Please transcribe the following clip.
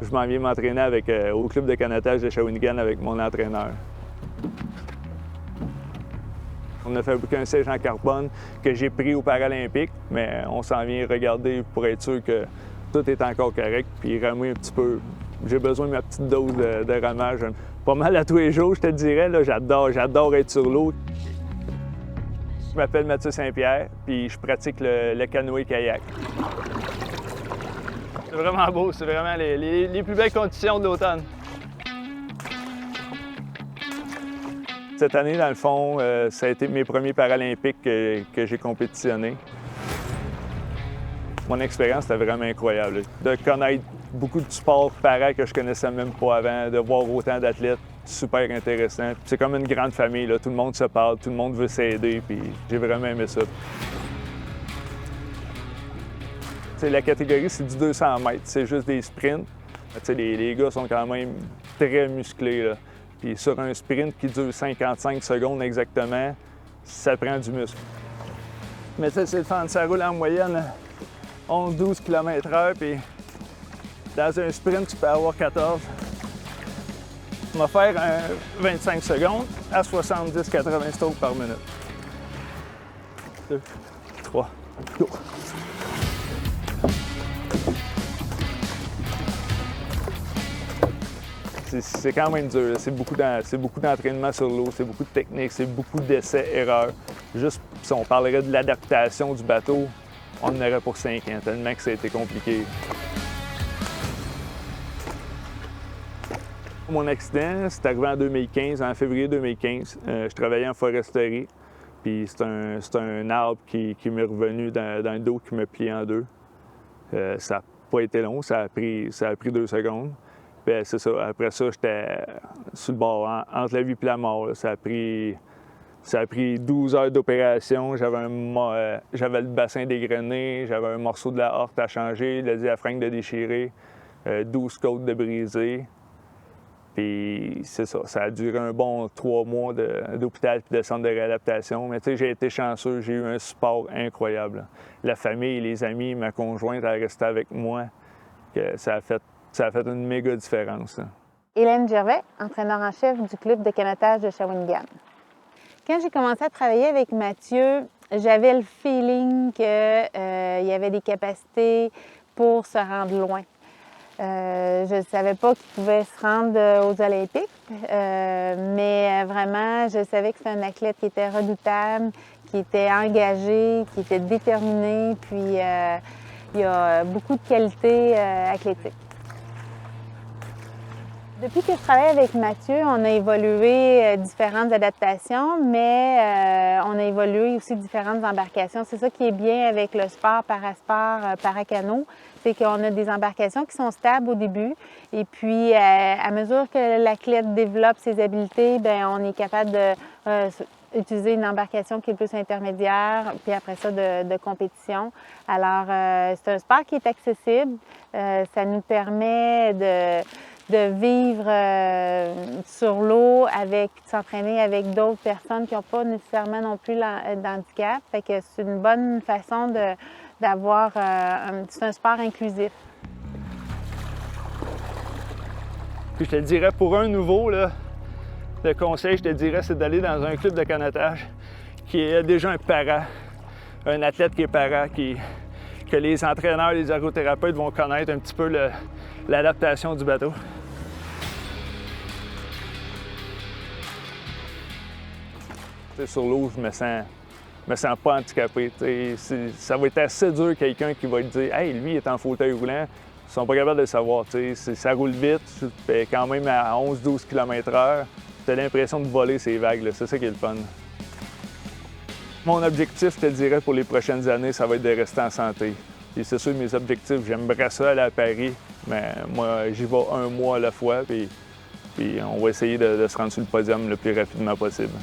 je m'en viens m'entraîner au club de canotage de Shawinigan avec mon entraîneur. On a fabriqué un siège en carbone que j'ai pris aux Paralympiques, mais on s'en vient regarder pour être sûr que tout est encore correct, puis ramer un petit peu. J'ai besoin de ma petite dose de ramage. Pas mal à tous les jours, je te dirais. J'adore être sur l'eau. Je m'appelle Mathieu Saint-Pierre, puis je pratique le canoë-kayak. C'est vraiment beau, c'est vraiment les plus belles conditions de l'automne. Cette année, dans le fond, ça a été mes premiers Paralympiques que j'ai compétitionné. Mon expérience était vraiment incroyable. De connaître beaucoup de sports para que je connaissais même pas avant, de voir autant d'athlètes, super intéressant. C'est comme une grande famille, là. Tout le monde se parle, tout le monde veut s'aider, puis j'ai vraiment aimé ça. T'sais, la catégorie, c'est du 200 mètres, c'est juste des sprints. Les gars sont quand même très musclés, là. Puis sur un sprint qui dure 55 secondes exactement, ça prend du muscle. Mais c'est le fun, ça roule en moyenne 11-12 km/h, puis dans un sprint, tu peux avoir 14. On va faire un 25 secondes à 70-80 strokes par minute. 2, 3, go! C'est quand même dur. C'est beaucoup d'entraînement sur l'eau, c'est beaucoup de technique, c'est beaucoup d'essais-erreurs. Juste si on parlerait de l'adaptation du bateau, on en aurait pour 5 ans, tellement que ça a été compliqué. Mon accident, c'est arrivé en 2015, en février 2015. Je travaillais en foresterie, puis c'est un arbre qui m'est revenu dans le dos, qui m'a plié en deux. Ça n'a pas été long, ça a pris 2 secondes. Bien, c'est ça. Après ça, j'étais sur le bord, entre la vie et la mort. Là. Ça a pris 12 heures d'opération. J'avais le bassin dégrené, j'avais un morceau de la horte à changer, le diaphragme de déchirer, 12 côtes de briser. Puis c'est ça. Ça a duré un bon 3 mois d'hôpital et de centre de réadaptation. Mais tu sais, j'ai été chanceux, j'ai eu un support incroyable. La famille, les amis, ma conjointe, elle restait avec moi. Que ça a fait une méga différence. Là. Hélène Gervais, entraîneur en chef du club de canotage de Shawinigan. Quand j'ai commencé à travailler avec Mathieu, j'avais le feeling qu'il y avait des capacités pour se rendre loin. Je ne savais pas qu'il pouvait se rendre aux Olympiques, mais vraiment, je savais que c'était un athlète qui était redoutable, qui était engagé, qui était déterminé, puis il a beaucoup de qualités athlétiques. Depuis que je travaille avec Mathieu, on a évolué différentes adaptations, mais on a évolué aussi différentes embarcations. C'est ça qui est bien avec le sport parasport, paracano, c'est qu'on a des embarcations qui sont stables au début, et puis à mesure que l'athlète développe ses habiletés, bien, on est capable d'utiliser une embarcation qui est plus intermédiaire, puis après ça de compétition. Alors, c'est un sport qui est accessible, ça nous permet de vivre sur l'eau, de s'entraîner avec d'autres personnes qui n'ont pas nécessairement non plus d'handicap. Fait que c'est une bonne façon d'avoir... c'est un sport inclusif. Puis je te dirais, pour un nouveau, là, le conseil, je te dirais, c'est d'aller dans un club de canotage qui a déjà un para, un athlète qui est para, que les entraîneurs, les ergothérapeutes vont connaître un petit peu l'adaptation du bateau. Sur l'eau, je me sens pas handicapé. Ça va être assez dur quelqu'un qui va te dire « Hey, lui, il est en fauteuil roulant ». Ils sont pas capables de le savoir. Ça roule vite, quand même à 11-12 km/h. Tu as l'impression de voler ces vagues. C'est ça qui est le fun. Mon objectif, je te dirais, pour les prochaines années, ça va être de rester en santé. Et c'est sûr, mes objectifs, j'aimerais ça aller à Paris, mais moi, j'y vais un mois à la fois, puis on va essayer de se rendre sur le podium le plus rapidement possible.